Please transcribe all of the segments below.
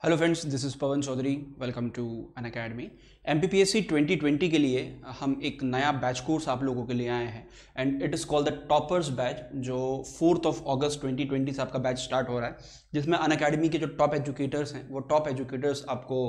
Hello friends, this is Pawan Chaudhary. Welcome to Unacademy. MPPSC 2020 के लिए हम एक नया बैच कोर्स आप लोगों के लिए आए हैं and it is called the toppers batch, जो 4 अगस्त 2020 से आपका बैच स्टार्ट हो रहा है, जिसमें अन अकेडमी के जो टॉप एजुकेटर्स हैं वो टॉप एजुकेटर्स आपको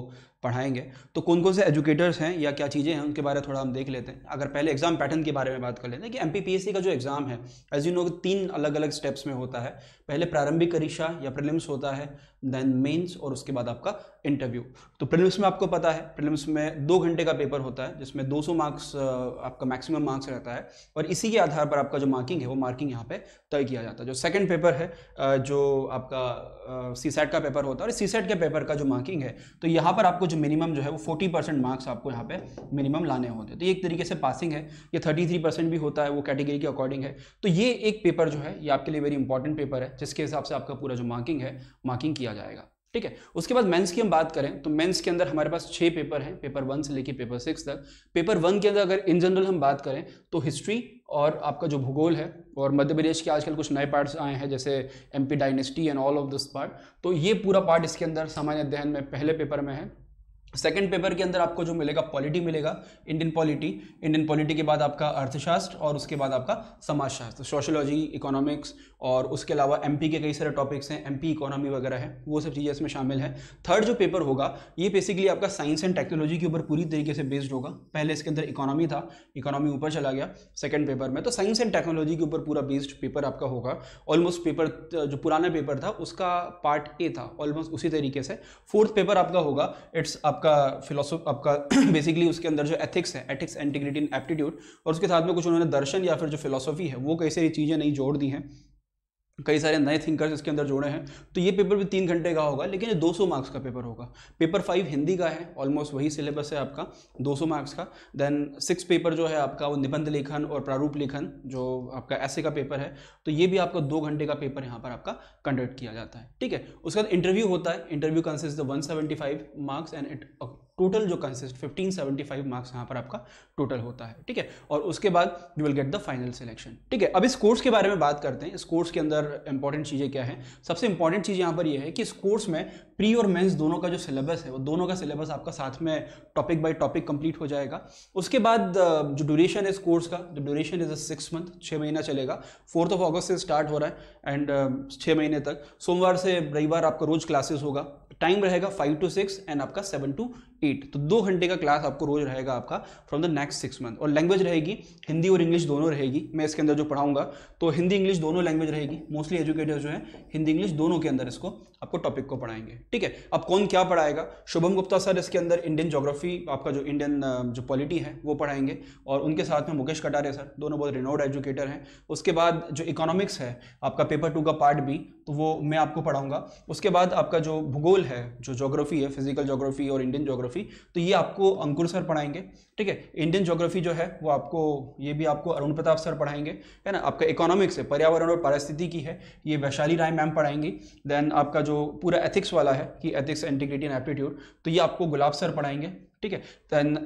पढ़ाएंगे। तो कौन कौन से एजुकेटर्स हैं या क्या चीज़ें हैं उनके बारे में थोड़ा हम देख लेते हैं। अगर पहले एग्जाम पैटर्न के बारे में बात कर लेते हैं कि MPPSC का जो एग्ज़ाम है, एज यू नो, 3 अलग अलग स्टेप्स में होता है। पहले प्रारंभिक परीक्षा या प्रीलिम्स होता है, देन मेंस, और उसके बाद आपका इंटरव्यू। तो प्रीलिम्स में आपको पता है, प्रीलिम्स में 2 घंटे का पेपर होता है, जिसमें 200 मार्क्स आपका मैक्सिमम मार्क्स रहता है, और इसी के आधार पर आपका जो मार्किंग है वो मार्किंग यहाँ पे तय किया जाता है। जो सेकंड पेपर है, जो आपका CSAT का पेपर होता है, और CSAT के पेपर का जो मार्किंग है, तो यहाँ पर आपको जो मिनिमम जो है वो 40% मार्क्स आपको यहाँ पे मिनिमम लाने होते हैं। तो ये एक तरीके से पासिंग है। ये 33% भी होता है, वो कैटेगरी के अकॉर्डिंग है। तो ये एक पेपर जो है ये आपके लिए वेरी इंपॉर्टेंट पेपर है, जिसके हिसाब से आपका पूरा जो मार्किंग है मार्किंग किया जाएगा। ठीक है। उसके बाद मेंस की हम बात करें तो मेंस के अंदर हमारे पास 6 पेपर हैं, पेपर 1 से लेके पेपर 6 तक। पेपर 1 के अंदर अगर इन जनरल हम बात करें तो हिस्ट्री और आपका जो भूगोल है, और मध्य प्रदेश के आजकल कुछ नए पार्ट्स आए हैं जैसे MP dynasty and all of this part, तो ये पूरा पार्ट इसके अंदर सामान्य अध्ययन में पहले पेपर में है। सेकंड पेपर के अंदर आपको जो मिलेगा पॉलिटी मिलेगा, इंडियन पॉलिटी के बाद आपका अर्थशास्त्र, और उसके बाद आपका समाजशास्त्र, सोशियोलॉजी, इकोनॉमिक्स, और उसके अलावा MP के कई सारे टॉपिक्स हैं, MP इकोनॉमी वगैरह है, वो सब चीज़ें इसमें शामिल है। थर्ड जो पेपर होगा ये बेसिकली आपका साइंस एंड टेक्नोलॉजी के ऊपर पूरी तरीके से बेस्ड होगा। पहले इसके अंदर इकोनॉमी था, इकोनॉमी ऊपर चला गया सेकंड पेपर में, तो साइंस एंड टेक्नोलॉजी के ऊपर पूरा बेस्ड पेपर आपका होगा। ऑलमोस्ट पेपर जो पुराना पेपर था उसका पार्ट A था, ऑलमोस्ट उसी तरीके से। फोर्थ पेपर आपका होगा, इट्स आपका फिलोसॉफी, आपका बेसिकली उसके अंदर जो एथिक्स है, एथिक्स, इंटीग्रिटी एंड एप्टीट्यूड, और उसके साथ में कुछ उन्होंने दर्शन या फिर जो फिलोसॉफी है वो कई सारी चीज़ें नई जोड़ दी हैं, कई सारे नए थिंकर्स इसके अंदर जोड़े हैं। तो ये पेपर भी 3 घंटे का होगा, लेकिन ये 200 मार्क्स का पेपर होगा। पेपर 5 हिंदी का है, ऑलमोस्ट वही सिलेबस है आपका 200 मार्क्स का। देन 6 पेपर जो है आपका वो निबंध लेखन और प्रारूप लेखन, जो आपका ऐसे का पेपर है, तो ये भी आपका 2 घंटे का पेपर यहाँ पर आपका कंडक्ट किया जाता है। ठीक है। उसके बाद इंटरव्यू होता है। Interview consist 175 marks and it total जो कंसिस्ट 1575 मार्क्स यहाँ पर आपका टोटल होता है। ठीक है। और उसके बाद you will get the final selection. ठीक है। अब इस कोर्स के बारे में बात करते हैं। इस कोर्स के अंदर इंपॉर्टेंट चीज़ें क्या है। सबसे इंपॉर्टेंट चीज़ यहाँ पर यह है कि इस कोर्स में प्री और मेंस दोनों का जो सिलेबस है वो दोनों का सिलेबस आपका साथ में टॉपिक बाय टॉपिक कंप्लीट हो जाएगा। उसके बाद जो ड्यूरेशन है इस कोर्स का, द ड्यूरेशन इज 6 मंथ, 6 महीना चलेगा। 4 अगस्त से स्टार्ट हो रहा है एंड 6 महीने तक, सोमवार से रविवार आपका रोज क्लासेस होगा। टाइम रहेगा 5 to 6 एंड आपका 7 to 8, तो 2 घंटे का क्लास आपको रोज रहेगा आपका फ्रॉम द नेक्स्ट 6 मंथ। और लैंग्वेज रहेगी हिंदी और इंग्लिश दोनों रहेगी। मैं इसके अंदर जो पढ़ाऊंगा तो हिंदी इंग्लिश दोनों लैंग्वेज रहेगी। मोस्टली एजुकेटर्स जो है हिंदी इंग्लिश दोनों के अंदर इसको आपको टॉपिक को पढ़ाएंगे। ठीक है। अब कौन क्या पढ़ाएगा? शुभम गुप्ता सर इसके अंदर इंडियन ज्योग्राफी, आपका जो इंडियन जो पॉलिटी है वो पढ़ाएंगे, और उनके साथ में मुकेश कटारे सर, दोनों बहुत रिनोड एजुकेटर हैं। उसके बाद जो इकोनॉमिक्स है आपका पेपर 2 का पार्ट B, तो वो मैं आपको पढ़ाऊंगा। उसके बाद आपका जो भूगोल है, जो ज्योग्राफी है, फिजिकल ज्योग्राफी और इंडियन ज्योग्राफी, तो ये आपको अंकुर सर पढ़ाएंगे। ठीक है। इंडियन ज्योग्राफी जो है वो आपको, ये भी आपको अरुण प्रताप सर पढ़ाएंगे, है ना। आपका इकोनॉमिक्स है, पर्यावरण और पारिस्थितिकी की है, ये वैशाली राय मैम पढ़ाएंगी। देन आपका जो पूरा एथिक्स वाला है कि एथिक्स, इंटीग्रिटी एंड एप्टीट्यूड, तो ये आपको गुलाब सर पढ़ाएंगे। ठीक है। देन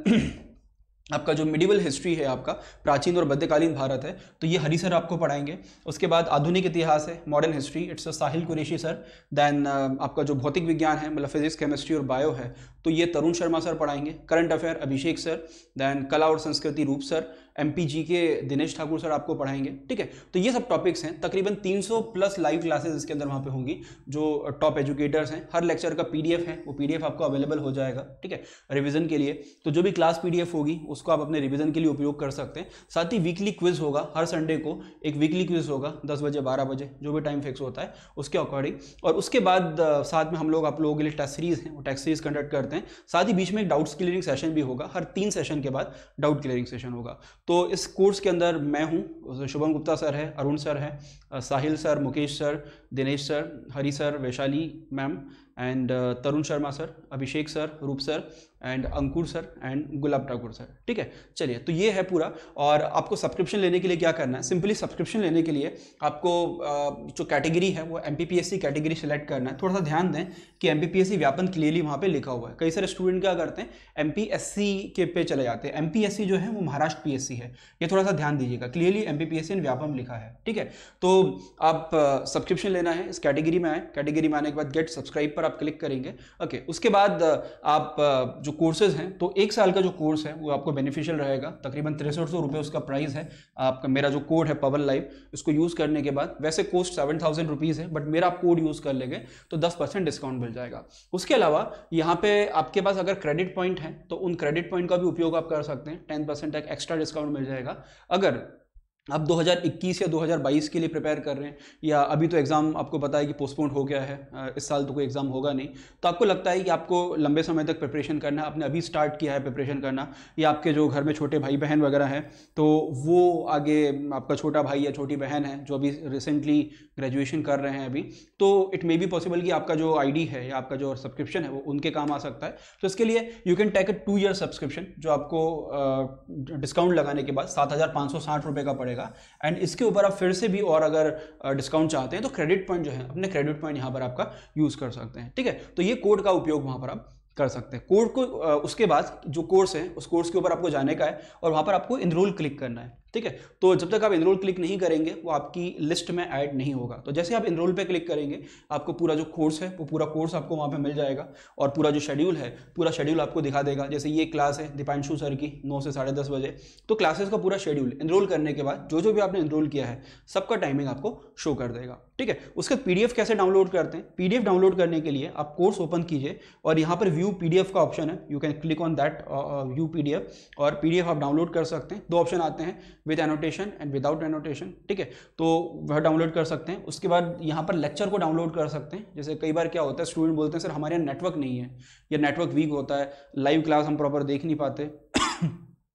आपका जो मिडिवल हिस्ट्री है, आपका प्राचीन और मध्यकालीन भारत है, तो ये हरी सर आपको पढ़ाएंगे। उसके बाद आधुनिक इतिहास है, modern history, it's Sahil Qureshi sir. Then आपका जो भौतिक विज्ञान है, मतलब फिजिक्स, केमिस्ट्री और बायो है, तो ये तरुण शर्मा सर पढ़ाएंगे। करंट अफेयर अभिषेक सर। देन कला और संस्कृति रूप सर। MPG के दिनेश ठाकुर सर आपको पढ़ाएंगे। ठीक है। तो ये सब टॉपिक्स हैं। तकरीबन 300 प्लस लाइव क्लासेस इसके अंदर वहाँ पे होंगी, जो टॉप एजुकेटर्स हैं। हर लेक्चर का PDF है, वो PDF आपको अवेलेबल हो जाएगा। ठीक है। रिवीजन के लिए, तो जो भी क्लास PDF होगी उसको आप अपने रिवीजन के लिए उपयोग कर सकते हैं। साथ ही वीकली क्विज होगा, हर संडे को एक वीकली क्विज होगा, 10 बजे 12 बजे, जो भी टाइम फिक्स होता है उसके अकॉर्डिंग। और उसके बाद साथ में हम लोग आप लोगों के लिए टेस्ट सीरीज हैं, वो टेस्ट सीरीज कंडक्ट करते हैं। साथ ही बीच में एक डाउट्स क्लियरिंग सेशन भी होगा, हर 3 सेशन के बाद डाउट क्लियरिंग सेशन होगा। तो इस कोर्स के अंदर मैं हूँ, शुभम गुप्ता सर है, अरुण सर है, Sahil sir, Mukesh sir, Dinesh sir, Hari sir, Vaishali ma'am and Tarun Sharma sir, Abhishek sir, Roop sir and Ankur sir and Gulab Thakur sir. ठीक है। चलिए, तो ये है पूरा। और आपको सब्सक्रिप्शन लेने के लिए क्या करना है? सिंपली सब्सक्रिप्शन लेने के लिए आपको जो कैटेगरी है वो MPPSC कैटेगरी सेलेक्ट करना है। थोड़ा सा ध्यान दें कि MPPSC व्यापन क्लियरली वहाँ पे लिखा हुआ है। कई सारे स्टूडेंट क्या करते हैं, MPSC के पे चले जाते हैं। MPSC जो है वो महाराष्ट्र PSC है, ये थोड़ा सा ध्यान दीजिएगा। क्लियरली एमपीपीएससी इन व्यापम लिखा है, ठीक है। तो आप सब्सक्रिप्शन लेना है, इस कैटेगरी में आए, कैटेगरी में आने के बाद गेट सब्सक्राइब पर आप क्लिक करेंगे। ओके, उसके बाद आप जो कोर्सेज हैं, तो 1 साल का जो कोर्स है वो आपको बेनिफिशियल रहेगा, तकरीबन 6300 रुपये उसका प्राइस है। आपका मेरा जो कोड है पवन लाइव, इसको यूज़ करने के बाद वैसे कोस्ट 7000 रुपीज़ है, बट मेरा आप कोड यूज़ कर लेंगे तो 10% डिस्काउंट मिल जाएगा। उसके अलावा यहाँ पे आपके पास अगर क्रेडिट पॉइंट है तो उन क्रेडिट पॉइंट का भी उपयोग आप कर सकते हैं, 10% तक एक्स्ट्रा डिस्काउंट मिल जाएगा। अगर आप 2021 या 2022 के लिए प्रिपेयर कर रहे हैं, या अभी तो एग्ज़ाम आपको पता है कि पोस्टपोन हो गया है, इस साल तो कोई एग्ज़ाम होगा नहीं, तो आपको लगता है कि आपको लंबे समय तक प्रिपरेशन करना है, आपने अभी स्टार्ट किया है प्रिपरेशन करना, या आपके जो घर में छोटे भाई बहन वगैरह हैं तो वो आगे आपका छोटा भाई या छोटी बहन है जो अभी रिसेंटली ग्रेजुएशन कर रहे हैं अभी, तो इट मे बी पॉसिबल कि आपका जो आईडी है या आपका जो सब्सक्रिप्शन है वो उनके काम आ सकता है। तो इसके लिए you can take a 2 year subscription जो आपको डिस्काउंट लगाने के बाद 7560 रुपये का पड़ेगा। एंड इसके ऊपर आप फिर से भी और अगर डिस्काउंट चाहते हैं तो क्रेडिट पॉइंट जो है, अपने क्रेडिट पॉइंट यहाँ पर आपका यूज़ कर सकते हैं, ठीक है। तो ये कोड का उपयोग वहाँ पर आप कर सकते हैं। कोड को उसके बाद जो कोर्स है उस कोर्स के ऊपर आपको जाने का है और वहाँ पर आपको इनरोल क्लिक करना है, ठीक है। तो जब तक आप इनरोल क्लिक नहीं करेंगे वो आपकी लिस्ट में ऐड नहीं होगा। तो जैसे आप इनरोल पे क्लिक करेंगे आपको पूरा जो कोर्स है वो पूरा कोर्स आपको वहाँ पे मिल जाएगा, और पूरा जो शेड्यूल है पूरा शेड्यूल आपको दिखा देगा। जैसे ये क्लास है दीपांशु सर की 9 से 10:30 बजे, तो क्लासेस का पूरा शेड्यूल इनरोल करने के बाद जो भी आपने इनरोल किया है सबका टाइमिंग आपको शो कर देगा, ठीक है। उसका पीडीएफ कैसे डाउनलोड करते हैं? पीडीएफ डाउनलोड करने के लिए आप कोर्स ओपन कीजिए और यहाँ पर व्यू पीडीएफ का ऑप्शन है, you can click on that view PDF, और पीडीएफ आप डाउनलोड कर सकते हैं। 2 ऑप्शन आते हैं, with annotation and without annotation, ठीक है। तो वह डाउनलोड कर सकते हैं। उसके बाद यहाँ पर लेक्चर को डाउनलोड कर सकते हैं। जैसे कई बार क्या होता है, स्टूडेंट बोलते हैं सर हमारे यहाँ नेटवर्क नहीं है या नेटवर्क वीक होता है, लाइव क्लास हम प्रॉपर देख नहीं पाते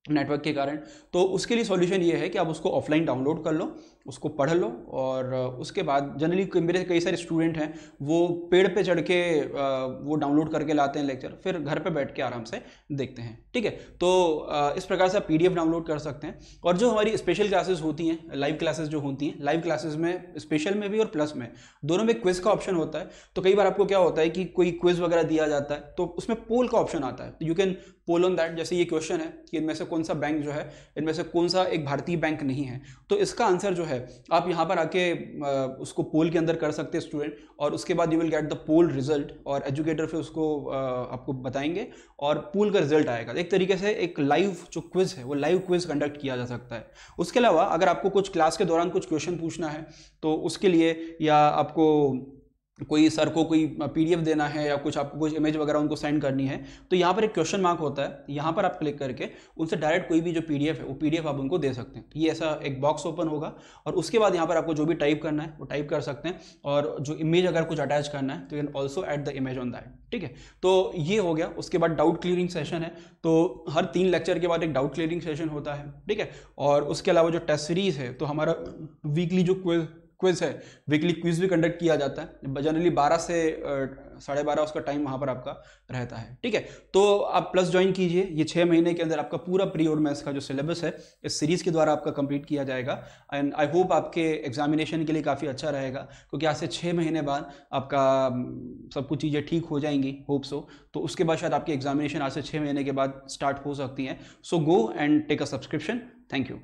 नेटवर्क के कारण। तो उसके लिए सॉल्यूशन ये है कि आप उसको ऑफलाइन डाउनलोड कर लो, उसको पढ़ लो, और उसके बाद जनरली मेरे कई सारे स्टूडेंट हैं वो पेड़ पे चढ़ के वो डाउनलोड करके लाते हैं लेक्चर, फिर घर पे बैठ के आराम से देखते हैं, ठीक है। तो इस प्रकार से आप पीडीएफ डाउनलोड कर सकते हैं। और जो हमारी स्पेशल क्लासेस होती हैं, लाइव क्लासेस जो होती हैं, लाइव क्लासेस में स्पेशल में भी और प्लस में दोनों में क्विज का ऑप्शन होता है। तो कई बार आपको क्या होता है कि कोई क्विज वगैरह दिया जाता है तो उसमें पोल का ऑप्शन आता है, तो you can poll on that. जैसे ये क्वेश्चन है कि इनमें से कौन सा बैंक जो है, इनमें से कौन सा एक भारतीय बैंक नहीं है, तो इसका आंसर जो है आप यहाँ पर आके उसको पोल के अंदर कर सकते हैं स्टूडेंट, और उसके बाद you will get the pole result, और एजुकेटर फिर उसको आपको बताएंगे और पोल का रिजल्ट आएगा। एक तरीके से एक लाइव जो क्विज है वो लाइव क्विज कंडक्ट किया जा सकता है। उसके अलावा अगर आपको कुछ क्लास के दौरान कुछ क्वेश्चन पूछना है तो उसके लिए, या आपको कोई सर को कोई पीडीएफ देना है या कुछ आपको कुछ इमेज वगैरह उनको सेंड करनी है, तो यहाँ पर एक क्वेश्चन मार्क होता है, यहाँ पर आप क्लिक करके उनसे डायरेक्ट कोई भी जो पीडीएफ है वो पीडीएफ आप उनको दे सकते हैं। ये ऐसा एक बॉक्स ओपन होगा और उसके बाद यहाँ पर आपको जो भी टाइप करना है वो टाइप कर सकते हैं, और जो इमेज अगर कुछ अटैच करना है तो you can also add the image on that, ठीक है। तो ये हो गया। उसके बाद डाउट क्लियरिंग सेशन है, तो हर 3 लेक्चर के बाद एक डाउट क्लियरिंग सेशन होता है, ठीक है। और उसके अलावा जो टेस्ट सीरीज है, तो हमारा वीकली जो क्विज है, वीकली क्विज भी कंडक्ट किया जाता है, जनरली 12 से 12:30 उसका टाइम वहाँ पर आपका रहता है, ठीक है। तो आप प्लस ज्वाइन कीजिए, ये 6 महीने के अंदर आपका पूरा प्री और मेंस का जो सिलेबस है इस सीरीज के द्वारा आपका कंप्लीट किया जाएगा। एंड आई होप आपके एग्जामिनेशन के लिए काफ़ी अच्छा रहेगा, क्योंकि आज से 6 महीने बाद आपका सब कुछ चीज़ें ठीक हो जाएंगी, होप सो। तो उसके बाद शायद आपकी एग्जामिनेशन आज से 6 महीने के बाद स्टार्ट हो सकती हैं। So go and take a subscription. Thank you.